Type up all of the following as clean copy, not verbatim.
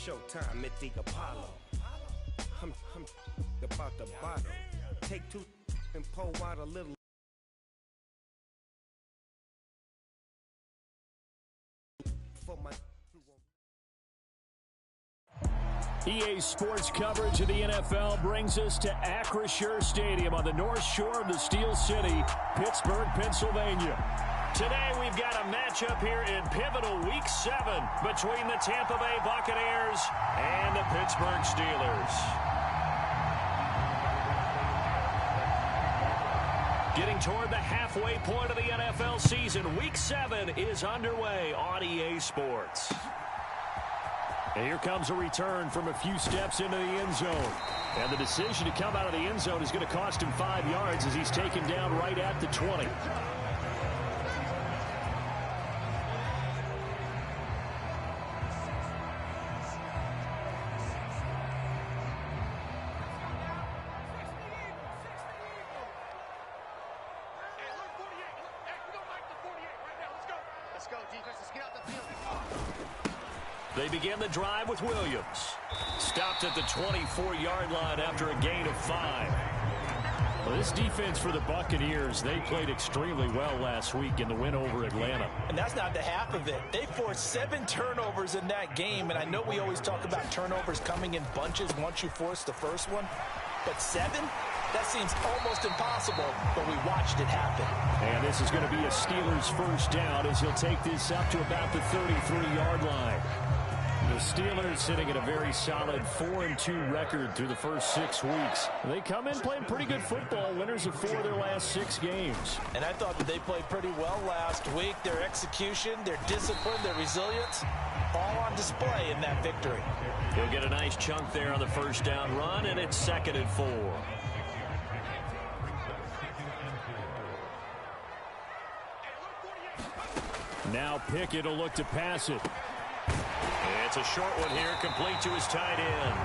showtime at the Apollo. I'm about the bottle. Take two and pour out a little. For my EA Sports coverage of the NFL brings us to Acrisure Stadium on the north shore of the Steel City, Pittsburgh, Pennsylvania. Today we've got a matchup here in pivotal Week 7 between the Tampa Bay Buccaneers and the Pittsburgh Steelers. Getting toward the halfway point of the NFL season, Week 7 is underway on EA Sports. And here comes a return from a few steps into the end zone. And the decision to come out of the end zone is going to cost him 5 yards as he's taken down right at the 20. They begin the drive with Williams. Stopped at the 24-yard line after a gain of 5. Well, this defense for the Buccaneers, they played extremely well last week in the win over Atlanta. And that's not the half of it. They forced 7 turnovers in that game, and I know we always talk about turnovers coming in bunches once you force the first one. But 7? That seems almost impossible, but we watched it happen. And this is going to be a Steelers first down as he'll take this up to about the 33-yard line. The Steelers sitting at a very solid 4-2 record through the first 6 weeks. They come in playing pretty good football, winners of 4 of their last 6 games. And I thought that they played pretty well last week. Their execution, their discipline, their resilience, all on display in that victory. He'll get a nice chunk there on the first down run, and it's 2nd and 4. Now Pickett will look to pass it. It's a short one here, complete to his tight end.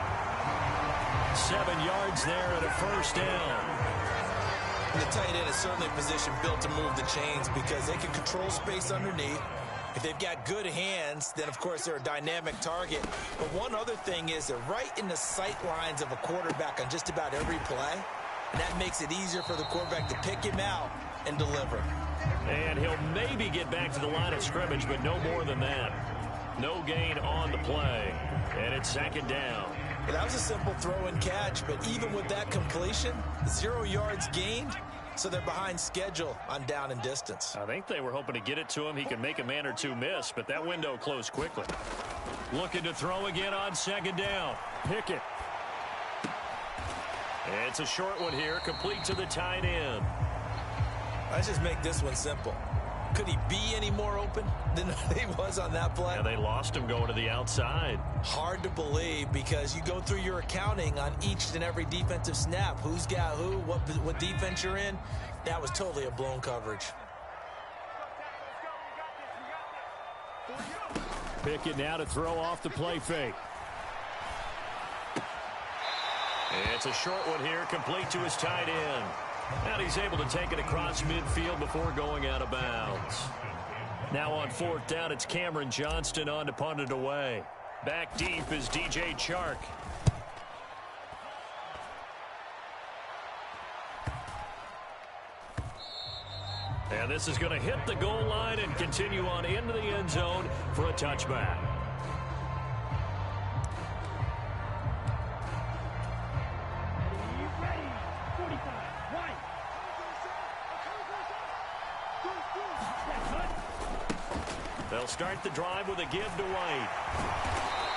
7 yards there and a first down. And the tight end is certainly a position built to move the chains because they can control space underneath. If they've got good hands, then of course they're a dynamic target. But one other thing is they're right in the sight lines of a quarterback on just about every play. And that makes it easier for the quarterback to pick him out and deliver. And he'll maybe get back to the line of scrimmage, but no more than that. No gain on the play, and it's 2nd down. Well, that was a simple throw and catch, but even with that completion, 0 yards gained, so they're behind schedule on down and distance. I think they were hoping to get it to him. He could make a man or two miss, but that window closed quickly. Looking to throw again on 2nd down. Pickett. It's a short one here, complete to the tight end. Let's just make this one simple. Could he be any more open than he was on that play? Yeah, they lost him going to the outside. Hard to believe because you go through your accounting on each and every defensive snap. Who's got who, what defense you're in. That was totally a blown coverage. Pickett now to throw off the play fake. It's a short one here, complete to his tight end. And he's able to take it across midfield before going out of bounds. Now on 4th down, it's Cameron Johnston on to punt it away. Back deep is TheJROCK. And this is going to hit the goal line and continue on into the end zone for a touchback. They'll start the drive with a give to White.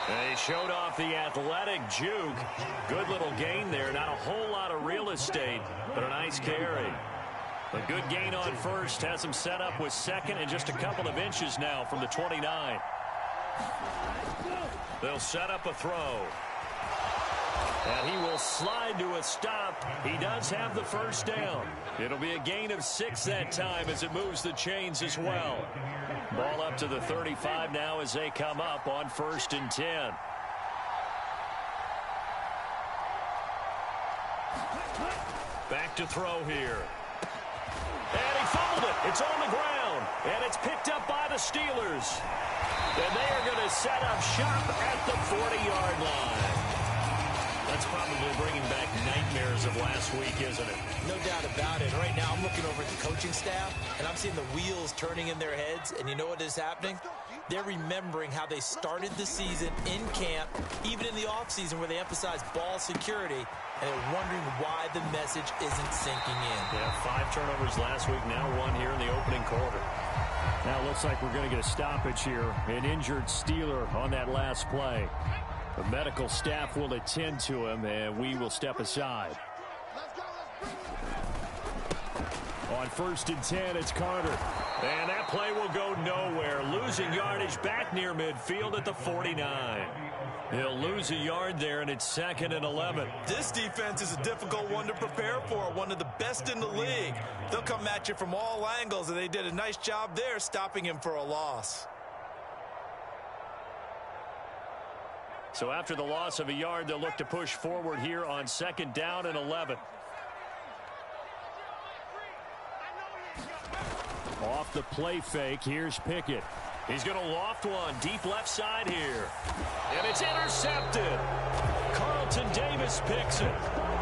They showed off the athletic juke. Good little gain there. Not a whole lot of real estate, but a nice carry. A good gain on first has him set up with 2nd and just a couple of inches now from the 29. They'll set up a throw. And he will slide to a stop. He does have the first down. It'll be a gain of 6 that time as it moves the chains as well. Ball up to the 35 now as they come up on 1st and 10. Back to throw here. And he fumbled it. It's on the ground. And it's picked up by the Steelers. And they are going to set up shop at the 40-yard line. That's probably bringing back nightmares of last week, isn't it? No doubt about it. Right now, I'm looking over at the coaching staff, and I'm seeing the wheels turning in their heads. And you know what is happening? They're remembering how they started the season in camp, even in the offseason where they emphasized ball security, and they're wondering why the message isn't sinking in. Yeah, 5 turnovers last week, now 1 here in the opening quarter. Now it looks like we're going to get a stoppage here. An injured Steeler on that last play. The medical staff will attend to him, and we will step aside. On 1st and 10, it's Carter. And that play will go nowhere. Losing yardage back near midfield at the 49. He'll lose a yard there, and it's 2nd and 11. This defense is a difficult one to prepare for, one of the best in the league. They'll come at you from all angles, and they did a nice job there stopping him for a loss. So after the loss of a yard, they'll look to push forward here on 2nd down and 11. Off the play fake, here's Pickett. He's going to loft one deep left side here. And it's intercepted. Carlton Davis picks it.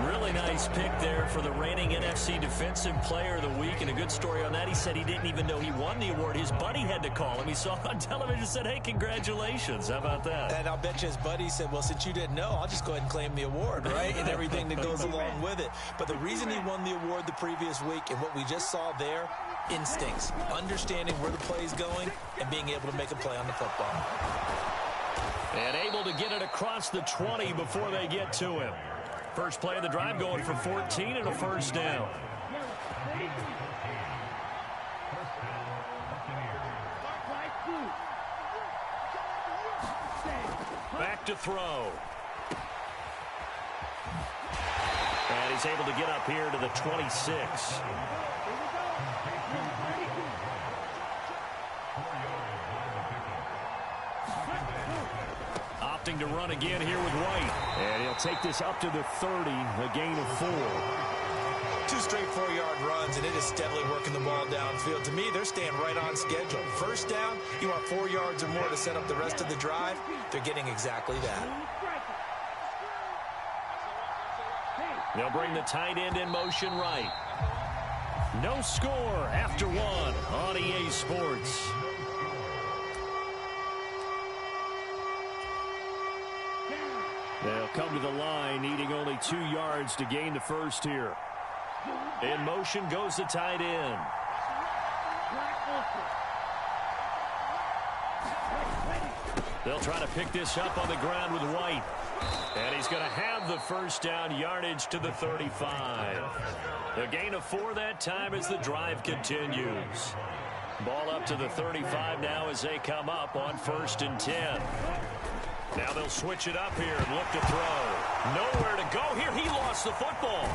Really nice pick there for the reigning NFC Defensive Player of the Week. And a good story on that. He said he didn't even know he won the award. His buddy had to call him. He saw it on television and said, hey, congratulations. How about that? And I'll bet you his buddy said, well, since you didn't know, I'll just go ahead and claim the award, right? And everything that goes along with it. But the reason he won the award the previous week and what we just saw there, instincts, understanding where the play is going and being able to make a play on the football. And able to get it across the 20 before they get to him. First play of the drive going for 14 and a 1st down. Back to throw. And he's able to get up here to the 26. Opting to run again here with White. And he'll take this up to the 30, a gain of 4. 2 straight 4-yard runs, and it is steadily working the ball downfield. To me, they're staying right on schedule. First down, you want 4 yards or more to set up the rest of the drive. They're getting exactly that. They'll bring the tight end in motion right. No score after 1 on EA Sports. They'll come to the line, needing only 2 yards to gain the first here. In motion goes the tight end. They'll try to pick this up on the ground with White. And he's going to have the first down, yardage to the 35. A gain of 4 that time as the drive continues. Ball up to the 35 now as they come up on 1st and 10. Now they'll switch it up here and look to throw. Nowhere to go here. He lost the football.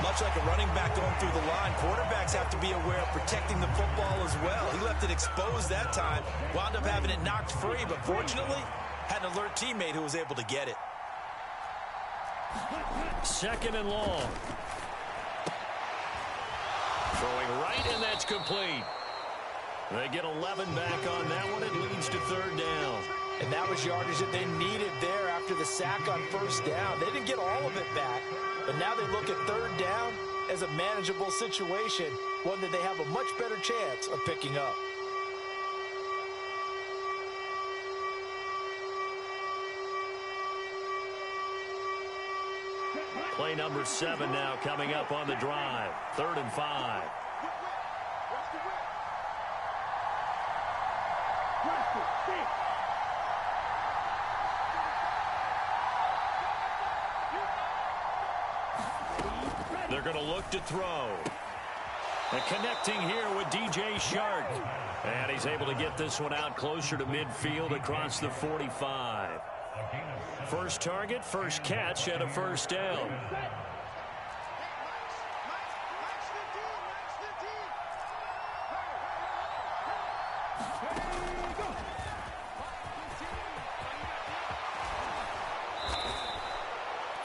Much like a running back going through the line, quarterbacks have to be aware of protecting the football as well. He left it exposed that time, wound up having it knocked free, but fortunately, had an alert teammate who was able to get it. 2nd and long. Throwing right, and that's complete. They get 11 back on that one. It leads to 3rd down. And that was yardage that they needed there after the sack on 1st down. They didn't get all of it back, but now they look at 3rd down as a manageable situation, one that they have a much better chance of picking up. Play number 7 now coming up on the drive. 3rd and 5. They're going to look to throw. And connecting here with DJ Shark. And he's able to get this one out closer to midfield across the 45. First target, first catch, and a 1st down.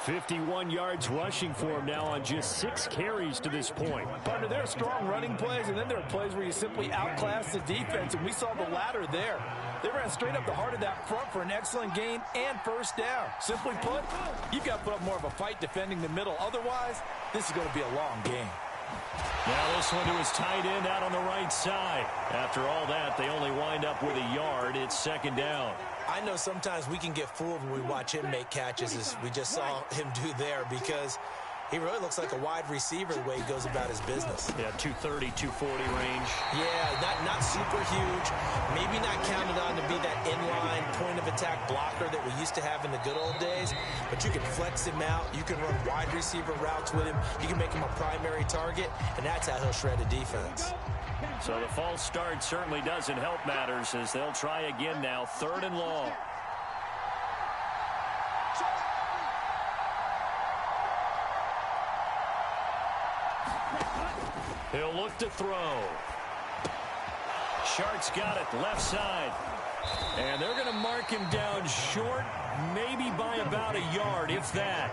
51 yards rushing for him now on just 6 carries to this point. Partner, there are strong running plays, and then there are plays where you simply outclass the defense, and we saw the latter there. They ran straight up the heart of that front for an excellent gain and first down. Simply put, you've got to put up more of a fight defending the middle. Otherwise, this is going to be a long game. Now this one to his tight end out on the right side. After all that, they only wind up with a yard. It's second down. I know sometimes we can get fooled when we watch him make catches, as we just saw him do there, because he really looks like a wide receiver the way he goes about his business. Yeah, 230, 240 range. Yeah, not super huge. Maybe not counted on to be that inline point-of-attack blocker that we used to have in the good old days. But you can flex him out. You can run wide receiver routes with him. You can make him a primary target, and that's how he'll shred a defense. So the false start certainly doesn't help matters, as they'll try again now, 3rd and long. He'll look to throw. Shark's got it, left side. And they're going to mark him down short, maybe by about a yard, if that.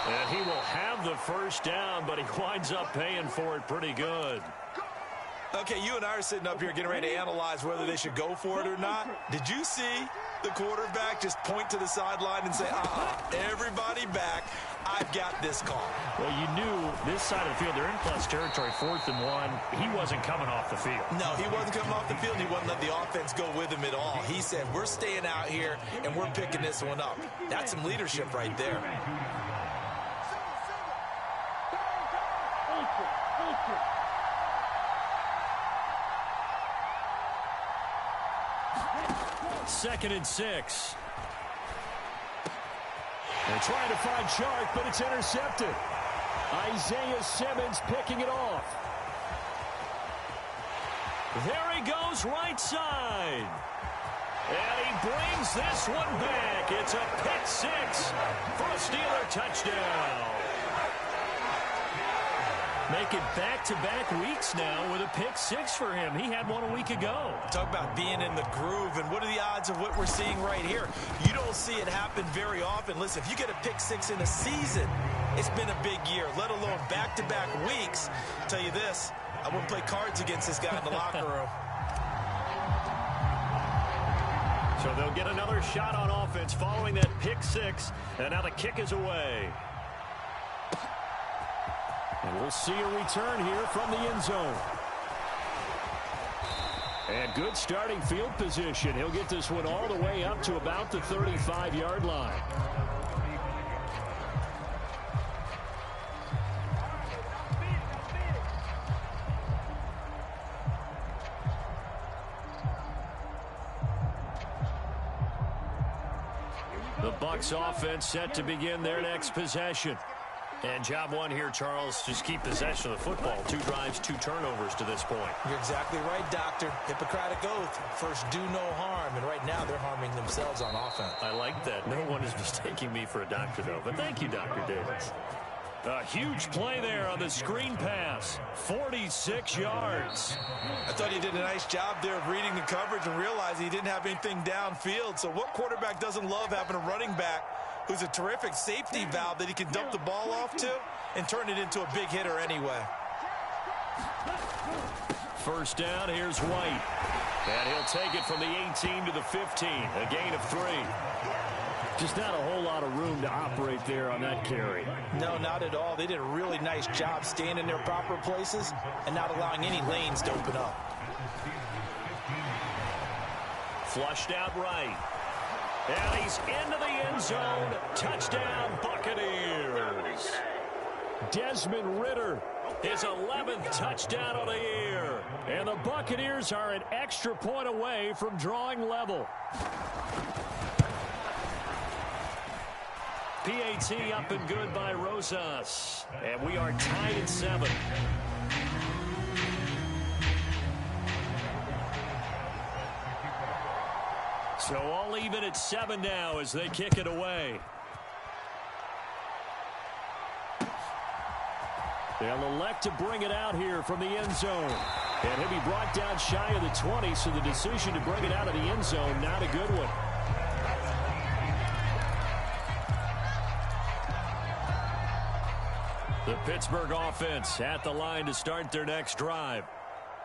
And he will have the first down, but he winds up paying for it pretty good. Okay, you and I are sitting up here getting ready to analyze whether they should go for it or not. Did you see the quarterback just point to the sideline and say, everybody back, I've got this call? Well, you knew this side of the field, they're in plus territory, 4th and 1. He wasn't coming off the field. No, he wasn't coming off the field. He wouldn't let the offense go with him at all. He said, we're staying out here, and we're picking this one up. That's some leadership right there. Second and 6. They're trying to find Shark, but it's intercepted. Isaiah Simmons picking it off. There he goes, right side. And he brings this one back. It's a pick 6 for a Steeler touchdown. Make it back-to-back weeks now with a pick 6 for him. He had one a week ago. Talk about being in the groove, and what are the odds of what we're seeing right here? You don't see it happen very often. Listen, if you get a pick 6 in a season, it's been a big year, let alone back-to-back weeks. I'll tell you this, I wouldn't play cards against this guy in the locker room. So they'll get another shot on offense following that pick 6, and now the kick is away. And we'll see a return here from the end zone. And good starting field position. He'll get this one all the way up to about the 35-yard line. The Bucs offense set to begin their next possession. And job one here, Charles, just keep possession of the football. 2 drives, 2 turnovers to this point. You're exactly right, Doctor. Hippocratic oath. First, do no harm. And right now, they're harming themselves on offense. I like that. No one is mistaking me for a doctor, though. But thank you, Dr. Davis. A huge play there on the screen pass. 46 yards. I thought he did a nice job there of reading the coverage and realizing he didn't have anything downfield. So what quarterback doesn't love having a running back who's a terrific safety valve that he can dump the ball off to and turn it into a big hitter anyway? First down, here's White. And he'll take it from the 18 to the 15. A gain of 3. Just not a whole lot of room to operate there on that carry. No, not at all. They did a really nice job staying in their proper places and not allowing any lanes to open up. Flushed out right. And he's into the end zone. Touchdown, Buccaneers. Desmond Ridder, his 11th touchdown of the year. And the Buccaneers are an extra point away from drawing level. PAT up and good by Rosas. And we are tied at 7. So all even at 7 now as they kick it away. They'll elect to bring it out here from the end zone. And he'll be brought down shy of the 20, so the decision to bring it out of the end zone, not a good one. The Pittsburgh offense at the line to start their next drive.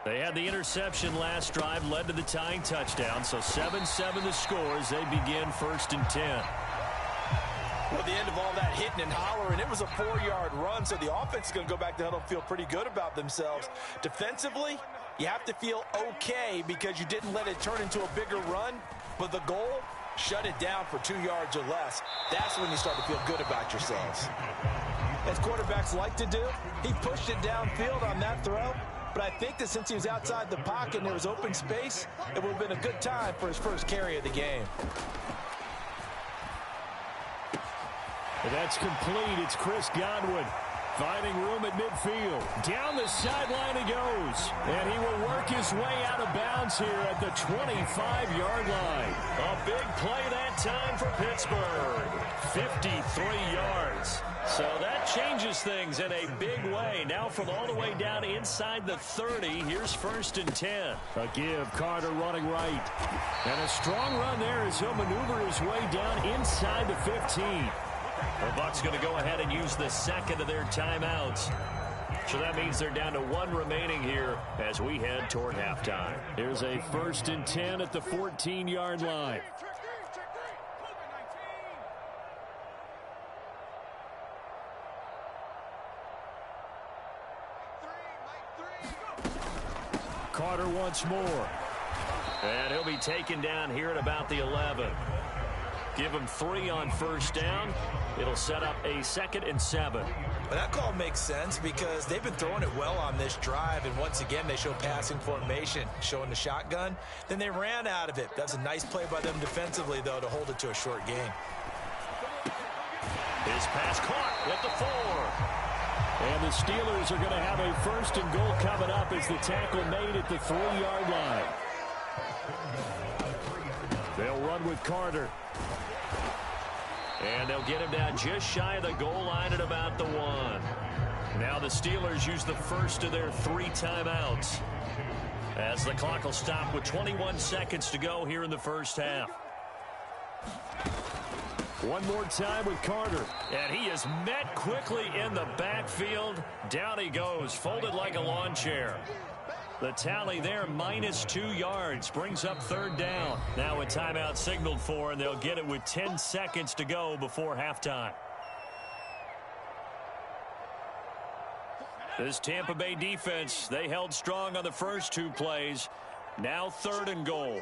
They had the interception last drive, led to the tying touchdown, so 7-7 the score as they begin 1st and 10. Well, at the end of all that hitting and hollering, it was a 4-yard run, so the offense is going to go back to huddle and feel pretty good about themselves. Defensively, you have to feel okay because you didn't let it turn into a bigger run, but the goal, shut it down for 2 yards or less. That's when you start to feel good about yourselves. As quarterbacks like to do, he pushed it downfield on that throw, but I think that since he was outside the pocket and there was open space, it would have been a good time for his first carry of the game. And that's complete. It's Chris Godwin finding room at midfield. Down the sideline he goes. And he will work his way out of bounds here at the 25-yard line. A big play that time for Pittsburgh. 53 yards. So that changes things in a big way. Now from all the way down inside the 30, here's 1st and 10. A give, Carter running right. And a strong run there as he'll maneuver his way down inside the 15. The Bucs going to go ahead and use the second of their timeouts. So that means they're down to 1 remaining here as we head toward halftime. Here's a 1st and 10 at the 14-yard line. Carter once more. And he'll be taken down here at about the 11. Give him 3 on 1st down. It'll set up a 2nd and 7. But that call makes sense because they've been throwing it well on this drive, and once again they show passing formation, showing the shotgun. Then they ran out of it. That's a nice play by them defensively, though, to hold it to a short game. His pass caught at the 4. And the Steelers are going to have a 1st and goal coming up as the tackle made at the 3-yard line. They'll run with Carter. And they'll get him down just shy of the goal line at about the 1. Now the Steelers use the first of their 3 timeouts as the clock will stop with 21 seconds to go here in the first half. One more time with Carter. And he is met quickly in the backfield. Down he goes, folded like a lawn chair. The tally there, -2 yards, brings up 3rd down. Now a timeout signaled for, and they'll get it with 10 seconds to go before halftime. This Tampa Bay defense, they held strong on the first 2 plays. Now 3rd and goal.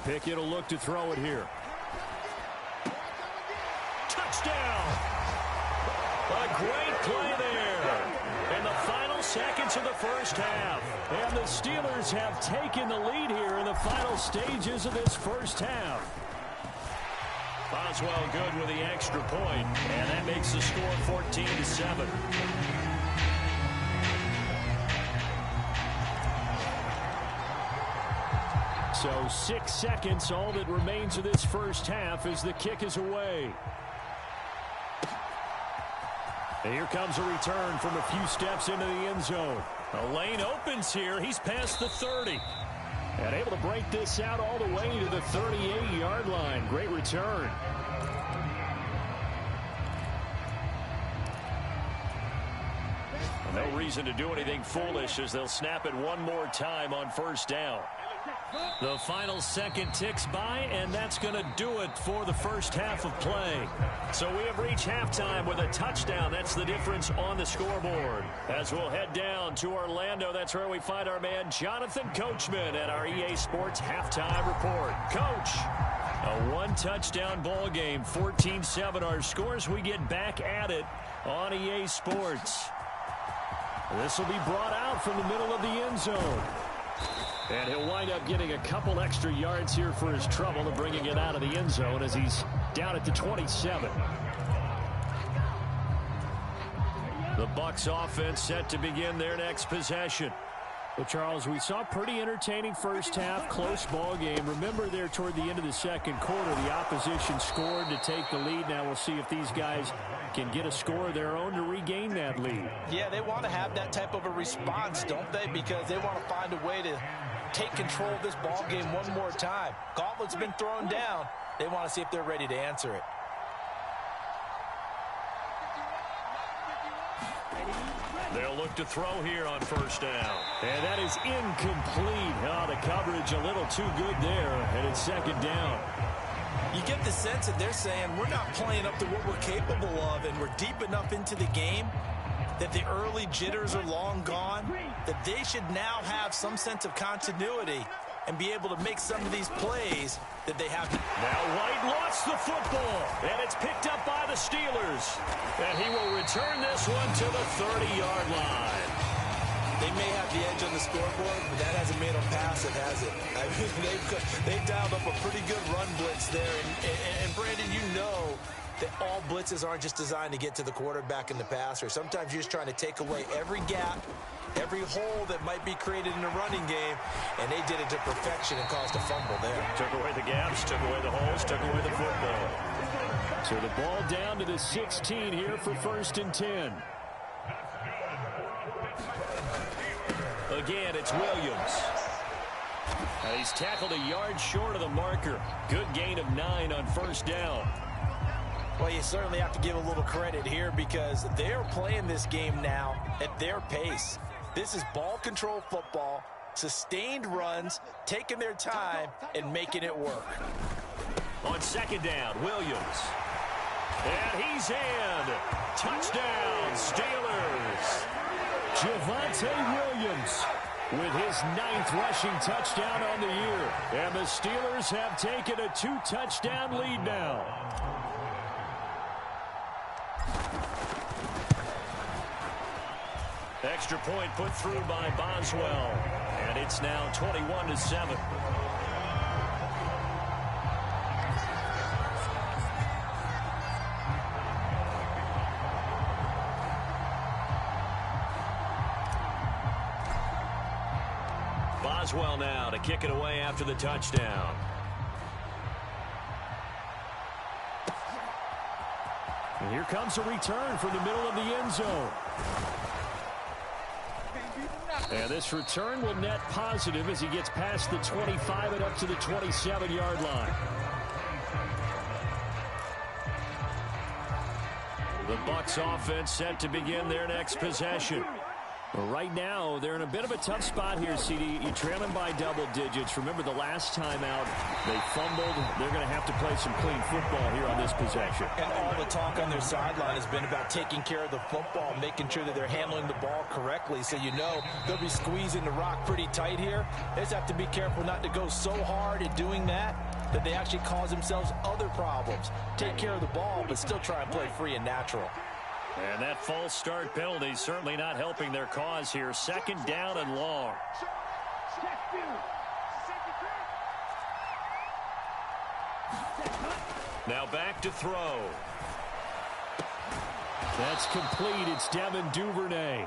Pickett will look to throw it here. Touchdown! A great play there. In the final seconds of the first half. And the Steelers have taken the lead here in the final stages of this first half. Boswell good with the extra point, and that makes the score 14-7. So 6 seconds, all that remains of this first half as the kick is away. And here comes a return from a few steps into the end zone. A lane opens here. He's past the 30. And able to break this out all the way to the 38-yard line. Great return. No reason to do anything foolish as they'll snap it one more time on 1st down. The final second ticks by, and that's going to do it for the first half of play. So we have reached halftime with a touchdown. That's the difference on the scoreboard. As we'll head down to Orlando, that's where we find our man Jonathan Coachman at our EA Sports Halftime Report. Coach, a 1-touchdown ball game, 14-7 our scores. We get back at it on EA Sports. This will be brought out from the middle of the end zone. And he'll wind up getting a couple extra yards here for his trouble and bringing it out of the end zone as he's down at the 27. The Bucs offense set to begin their next possession. Well, Charles, we saw a pretty entertaining first half, close ball game. Remember there toward the end of the second quarter, the opposition scored to take the lead. Now we'll see if these guys back and get a score of their own to regain that lead. Yeah, they want to have that type of a response, don't they? Because they want to find a way to take control of this ball game one more time. Gauntlet's been thrown down. They want to see if they're ready to answer it. They'll look to throw here on first down. And that is incomplete. Oh, the coverage a little too good there, and it's second down. You get the sense that they're saying we're not playing up to what we're capable of, and we're deep enough into the game that the early jitters are long gone, that they should now have some sense of continuity and be able to make some of these plays that they have. Now White lost the football, and it's picked up by the Steelers. And he will return this one to the 30-yard line. They may have the edge on the scoreboard, but that hasn't made them pass it, has it? I mean, they've dialed up a pretty good run blitz there. And Brandon, you know that all blitzes aren't just designed to get to the quarterback and the passer. Sometimes you're just trying to take away every gap, every hole that might be created in the running game, and they did it to perfection and caused a fumble there. Took away the gaps, took away the holes, took away the football. So the ball down to the 16 here for 1st and 10. Again, it's Williams. And he's tackled a yard short of the marker. Good gain of 9 on first down. Well, you certainly have to give a little credit here because they're playing this game now at their pace. This is ball control football, sustained runs, taking their time, and making it work. On second down, Williams. And he's in. Touchdown, Steelers. Javonte Williams with his 9th rushing touchdown on the year. And the Steelers have taken a 2-touchdown lead now. Extra point put through by Boswell. And it's now 21-7. Boswell now to kick it away after the touchdown. And here comes a return from the middle of the end zone. And this return will net positive as he gets past the 25 and up to the 27-yard line. The Bucs offense set to begin their next possession. Right now, they're in a bit of a tough spot here, CD. You're trailing by double digits. Remember the last time out, they fumbled. They're going to have to play some clean football here on this possession. And all the talk on their sideline has been about taking care of the football, making sure that they're handling the ball correctly. So you know they'll be squeezing the rock pretty tight here. They just have to be careful not to go so hard at doing that they actually cause themselves other problems. Take care of the ball, but still try and play free and natural. And that false start penalty certainly not helping their cause here. Second down and long. Now back to throw. That's complete. It's Devin Duvernay.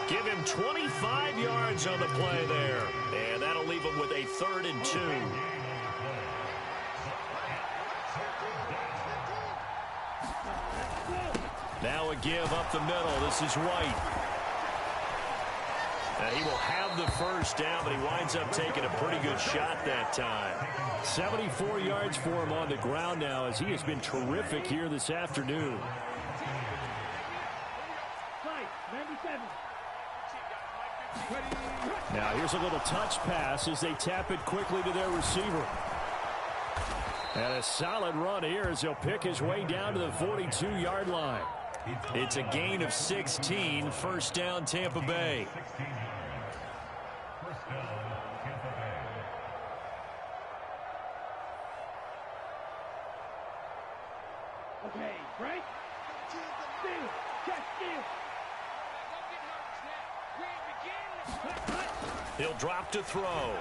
Give him 25 yards on the play there. And that'll leave him with a 3rd and 2. Now a give up the middle. This is White. And he will have the first down, but he winds up taking a pretty good shot that time. 74 yards for him on the ground now as he has been terrific here this afternoon. Now here's a little touch pass as they tap it quickly to their receiver. And a solid run here as he'll pick his way down to the 42-yard line. It's a gain of 16, first down Tampa Bay. Okay, break. Steal. Check, steal. He'll drop to throw.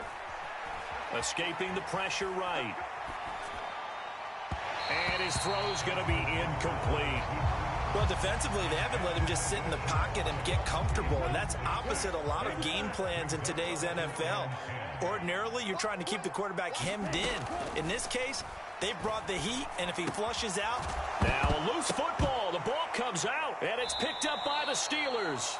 Escaping the pressure right. And his throw's going to be incomplete. Well, defensively, they haven't let him just sit in the pocket and get comfortable, and that's opposite a lot of game plans in today's NFL. Ordinarily, you're trying to keep the quarterback hemmed in. In this case, they brought the heat, and if he flushes out... Now a loose football. The comes out, and it's picked up by the Steelers.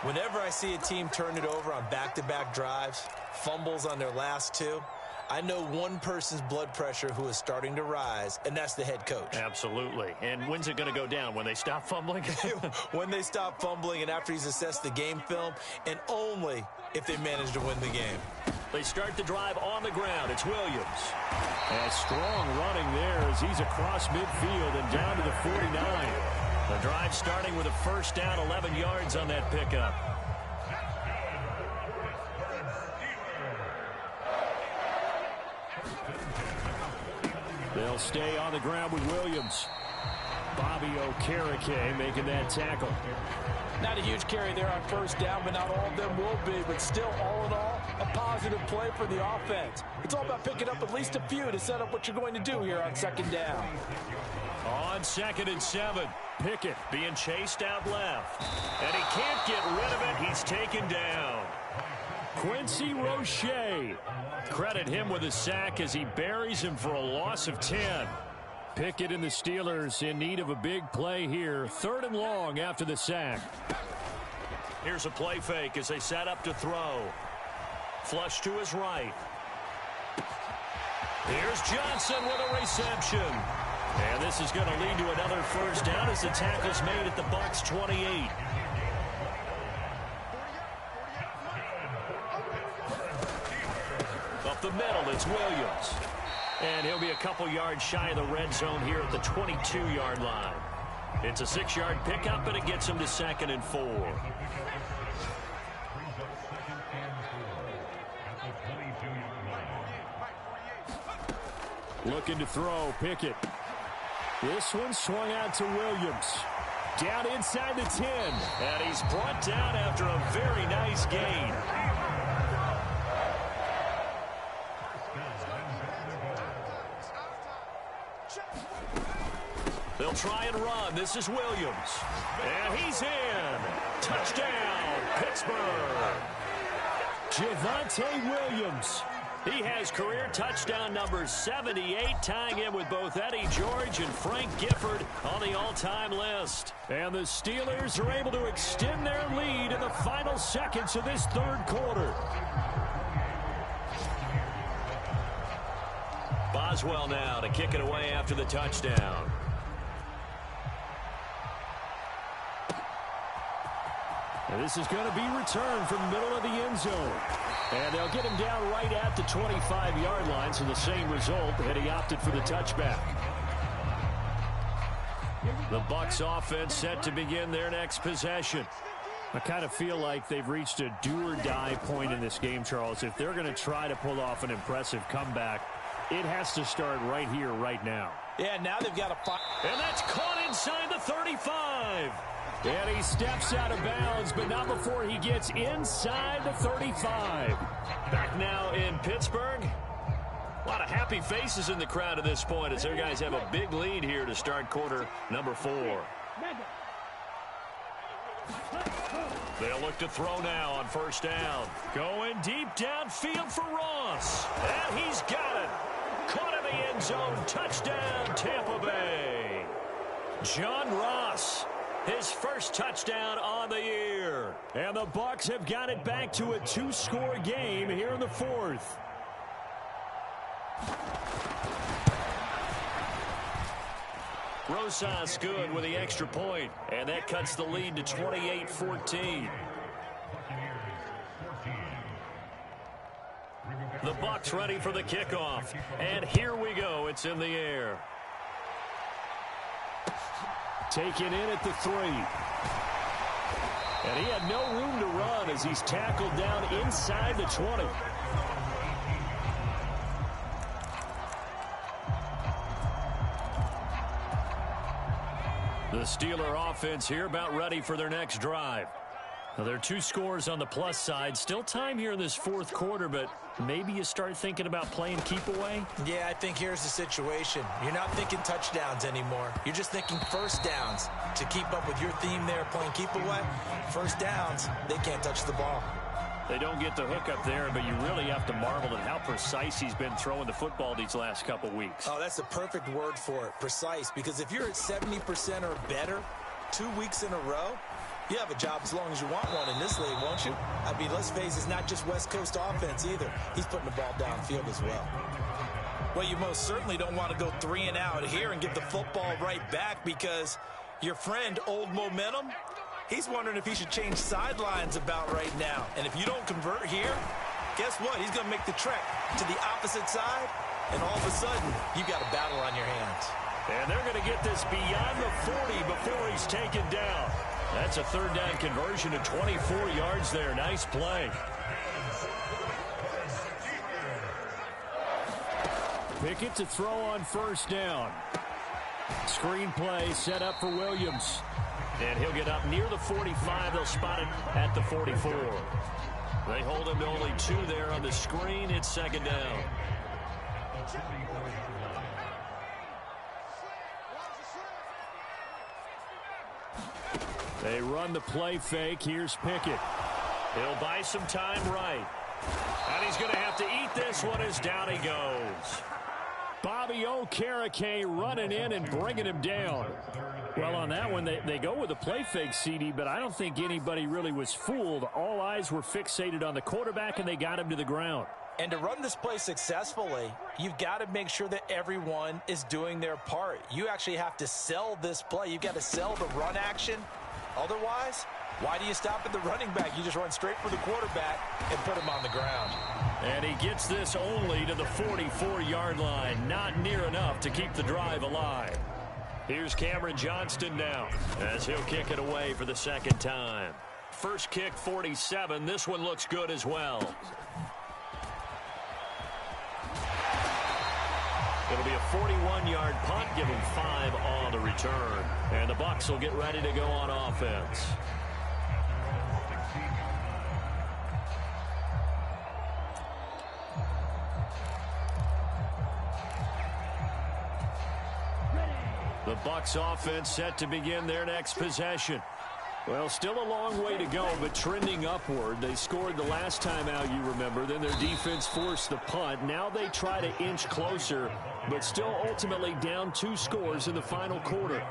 Whenever I see a team turn it over on back-to-back drives, fumbles on their last two, I know one person's blood pressure who is starting to rise, and that's the head coach. Absolutely. And when's it going to go down? When they stop fumbling? When they stop fumbling and after he's assessed the game film, and only if they manage to win the game. They start the drive on the ground. It's Williams. And strong running there as he's across midfield and down to the 49. The drive starting with a first down, 11 yards on that pickup. They'll stay on the ground with Williams. Bobby Okereke making that tackle. Not a huge carry there on first down, but not all of them will be. But still, all in all, a positive play for the offense. It's all about picking up at least a few to set up what you're going to do here on second down. On 2nd and 7, Pickett being chased out left. And he can't get rid of it. He's taken down. Quincy Roche. Credit him with a sack as he buries him for a loss of 10. Pickett and the Steelers in need of a big play here. 3rd and long after the sack. Here's a play fake as they set up to throw. Flush to his right. Here's Johnson with a reception. And this is going to lead to another first down as the tackle's made at the Bucs 28. Up the middle, it's Williams. And he'll be a couple yards shy of the red zone here at the 22-yard line. It's a 6-yard pickup, and it gets him to 2nd and 4. Looking to throw, Pickett. This one swung out to Williams. Down inside the 10. And he's brought down after a very nice gain. They'll try and run. This is Williams. And he's in. Touchdown, Pittsburgh. Javonte Williams. He has career touchdown number 78, tying him with both Eddie George and Frank Gifford on the all-time list. And the Steelers are able to extend their lead in the final seconds of this 3rd quarter. Boswell now to kick it away after the touchdown. And this is going to be returned from the middle of the end zone. And they'll get him down right at the 25-yard line, so the same result, and he opted for the touchback. The Bucs offense set to begin their next possession. I kind of feel like they've reached a do-or-die point in this game, Charles. If they're going to try to pull off an impressive comeback, it has to start right here, right now. Yeah, now they've got to fight. And that's caught inside the 35. And he steps out of bounds, but not before he gets inside the 35. Back now in Pittsburgh. A lot of happy faces in the crowd at this point as their guys have a big lead here to start quarter number 4. They'll look to throw now on first down. Going deep downfield for Ross. And he's got it. Caught in the end zone. Touchdown, Tampa Bay. John Ross. His first touchdown on the year. And the Bucs have got it back to a 2-score game here in the 4th. Rosas good with the extra point. And that cuts the lead to 28-14. The Bucs ready for the kickoff. And here we go. It's in the air. Taken in at the 3. And he had no room to run as he's tackled down inside the 20. The Steeler offense here about ready for their next drive. Now, there are 2 scores on the plus side. Still time here in this 4th quarter, but maybe you start thinking about playing keep away? Yeah, I think here's the situation. You're not thinking touchdowns anymore. You're just thinking first downs. To keep up with your theme there, playing keep away, first downs, they can't touch the ball. They don't get the hook up there, but you really have to marvel at how precise he's been throwing the football these last couple weeks. Oh, that's the perfect word for it, precise. Because if you're at 70% or better 2 weeks in a row, you have a job as long as you want one in this league, won't you? I mean, let's face it, it's not just West Coast offense either. He's putting the ball downfield as well. Well, you most certainly don't want to go 3 and out here and get the football right back, because your friend, Old Momentum, he's wondering if he should change sidelines about right now. And if you don't convert here, guess what? He's going to make the trek to the opposite side, and all of a sudden, you've got a battle on your hands. And they're going to get this beyond the 40 before he's taken down. That's a third down conversion to 24 yards there. Nice play. Pickett to throw on first down. Screen play set up for Williams. And he'll get up near the 45. They'll spot it at the 44. They hold him to only 2 there on the screen. It's second down. They run the play fake. Here's Pickett. He'll buy some time right. And he's going to have to eat this one as down he goes. Bobby Okereke running in and bringing him down. Well, on that one, they go with a play fake, CD, but I don't think anybody really was fooled. All eyes were fixated on the quarterback, and they got him to the ground. And to run this play successfully, you've got to make sure that everyone is doing their part. You actually have to sell this play. You've got to sell the run action. Otherwise, why do you stop at the running back? You just run straight for the quarterback and put him on the ground. And he gets this only to the 44-yard line. Not near enough to keep the drive alive. Here's Cameron Johnston now as he'll kick it away for the second time. First kick, 47. This one looks good as well. It'll be a 41-yard punt, giving 5 on the return. And the Bucs will get ready to go on offense. The Bucs offense set to begin their next possession. Well, still a long way to go, but trending upward. They scored the last time out, you remember. Then their defense forced the punt. Now they try to inch closer, but still ultimately down 2 scores in the final quarter.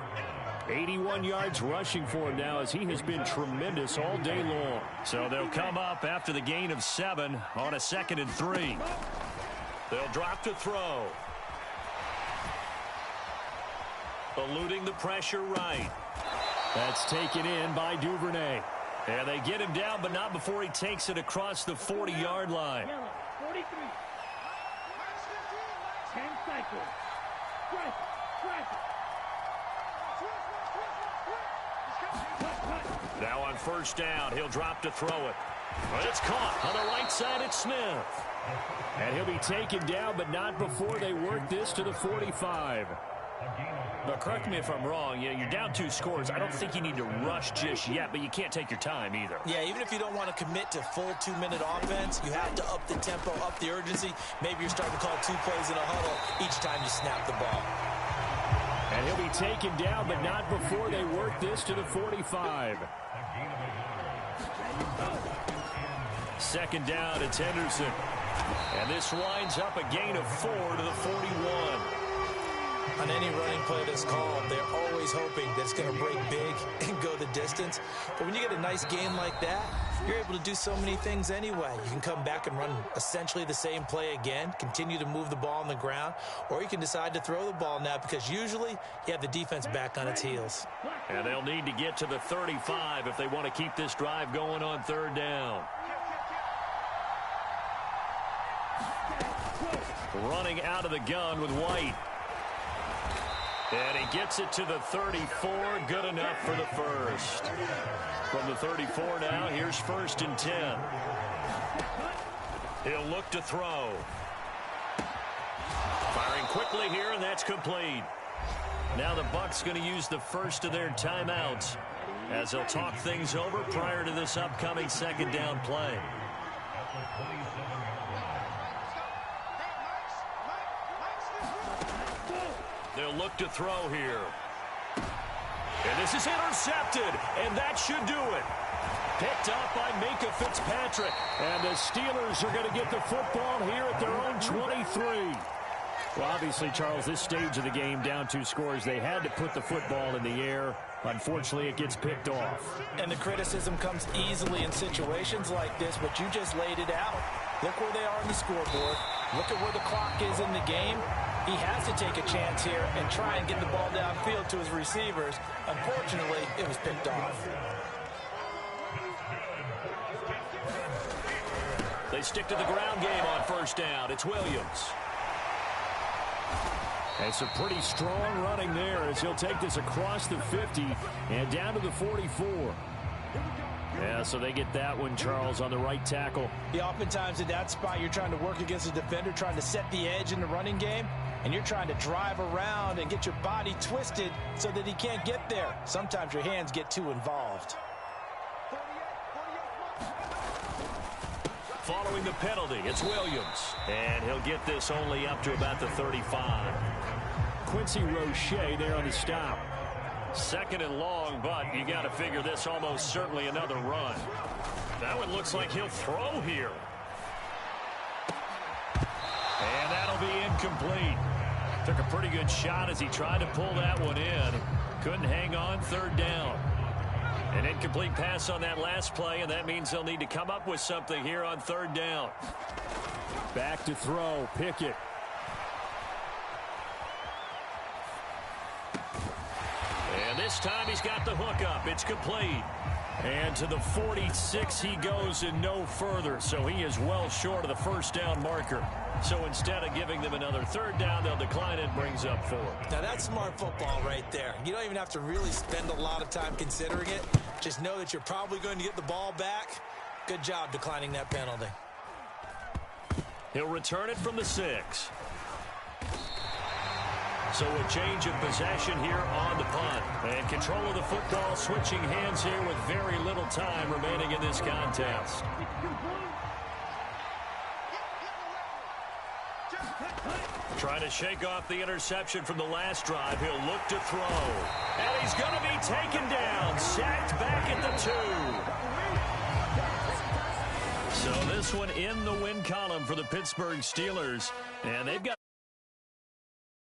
81 yards rushing for him now, as he has been tremendous all day long. So they'll come up after the gain of 7 on a 2nd and 3. They'll drop to throw. Eluding the pressure right. That's taken in by Duvernay. And they get him down, but not before he takes it across the 40-yard line. 43. 10 cycles. Now on first down, he'll drop to throw it. But it's caught on the right side at Smith. And he'll be taken down, but not before they work this to the 45. But correct me if I'm wrong, you're down 2 scores. I don't think you need to rush just yet, but you can't take your time either. Yeah, even if you don't want to commit to full 2-minute offense, you have to up the tempo, up the urgency. Maybe you're starting to call 2 plays in a huddle each time you snap the ball. And he'll be taken down, but not before they work this to the 45. Second down, it's Henderson. And this winds up a gain of 4 to the 41. On any running play that's called, they're always hoping that it's going to break big and go the distance. But when you get a nice gain like that, you're able to do so many things anyway. You can come back and run essentially the same play again, continue to move the ball on the ground, or you can decide to throw the ball now, because usually you have the defense back on its heels. And they'll need to get to the 35 if they want to keep this drive going on third down. Running out of the gun with White. And he gets it to the 34. Good enough for the first. From the 34 now, here's 1st and 10. He'll look to throw. Firing quickly here, and that's complete. Now the Bucs going to use the first of their timeouts as they'll talk things over prior to this upcoming second down play. They'll look to throw here. And this is intercepted, and that should do it. Picked up by Minkah Fitzpatrick. And the Steelers are going to get the football here at their own 23. Well, obviously, Charles, this stage of the game, down 2 scores, they had to put the football in the air. Unfortunately, it gets picked off. And the criticism comes easily in situations like this, but you just laid it out. Look where they are on the scoreboard. Look at where the clock is in the game. He has to take a chance here and try and get the ball downfield to his receivers. Unfortunately, it was picked off. They stick to the ground game on first down. It's Williams. And some pretty strong running there as he'll take this across the 50 and down to the 44. Yeah, so they get that one, Charles, on the right tackle. Yeah, oftentimes in that spot, you're trying to work against a defender, trying to set the edge in the running game, and you're trying to drive around and get your body twisted so that he can't get there. Sometimes your hands get too involved. Following the penalty, it's Williams. And he'll get this only up to about the 35. Quincy Roche there on the stop. 2nd and long, but you got to figure this almost certainly another run. That one looks like he'll throw here. And that'll be incomplete. Took a pretty good shot as he tried to pull that one in. Couldn't hang on, 3rd down. An incomplete pass on that last play, and that means they'll need to come up with something here on 3rd down. Back to throw, Pickett. And this time he's got the hook up. It's complete. And to the 46 he goes and no further. So he is well short of the 1st down marker. So instead of giving them another 3rd down, they'll decline it, brings up 4. Now that's smart football right there. You don't even have to really spend a lot of time considering it. Just know that you're probably going to get the ball back. Good job declining that penalty. He'll return it from the 6. So a change of possession here on the punt. And control of the football switching hands here with very little time remaining in this contest. Trying to shake off the interception from the last drive. He'll look to throw. And he's going to be taken down. Sacked back at the 2. So this one in the win column for the Pittsburgh Steelers. And they've got